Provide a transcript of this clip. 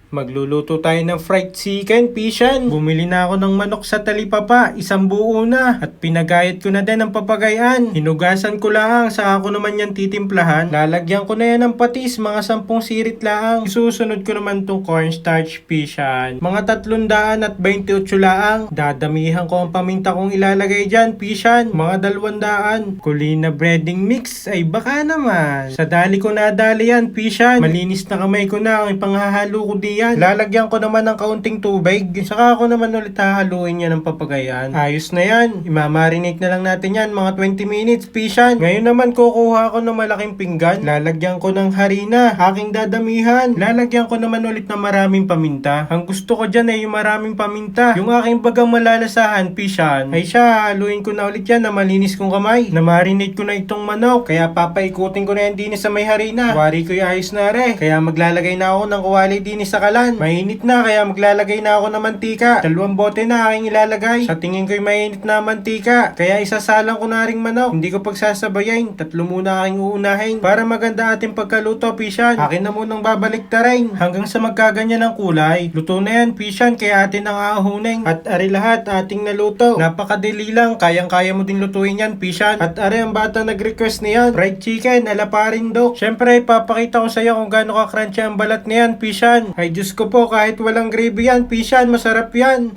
Magluluto tayo ng fried chicken, Pishan. Bumili na ako ng manok sa talipapa, isang buo na. At pinagayat ko na din ng papagayan. Hinugasan ko lang, saka ko naman yan titimplahan. Lalagyan ko na yan ng patis, mga 10 sirit lang. Isusunod ko naman tong cornstarch, Pishan. Mga 328 lang. Dadamihan ko ang paminta kong ilalagay dyan, Pishan. Mga 200. Kulina breading mix, ay baka naman. Sa dali ko nadali yan, Pishan. Malinis na kamay ko na, ang ipanghahalo ko di yan. Lalagyan ko naman ng kaunting tubig. Saka ako naman ulit hahaluin yan ng papagayan. Ayos na yan. Imamarinate na lang natin yan mga 20 minutes, Pishan. Ngayon naman kukuha ako ng malaking pinggan. Lalagyan ko ng harina. Aking dadamihan. Lalagyan ko naman ulit ng maraming paminta. Ang gusto ko dyan ay yung maraming paminta. Yung aking bagang malalasahan, Pishan, ay siya, haluin ko na ulit yan na malinis kong kamay. Na-marinate ko na itong manok. Kaya papaikutin ko na yan din sa may harina. Wari ko yung ayos na re. Kaya maglalagay na ako ng kuwali din sa kalan. Mainit na kaya maglalagay na ako ng mantika. 2 bote na aking ilalagay. Sa tingin ko'y mainit na mantika. Kaya isasalang ko na ring manok. Hindi ko pagsasabayain. 3 muna aking uunahin. Para maganda ating pagkaluto, Pishan. Akin na munang babalik tarin. Hanggang sa magkaganyan ng kulay. Luto na yan, Pishan. Kaya atin ang aahunin. At ari lahat ating naluto. Napakadali lang. Kayang-kaya mo din lutuin yan, Pishan. At ari ang bata nag-request niyan. Fried chicken, ala pa rin, Dok. Syempre, ipapakita ko sa iyo kung gaano ka-crunchy ang balat niyan, Pishan. Ay Diyos ko po, kahit walang gravy yan, Pishan, masarap yan.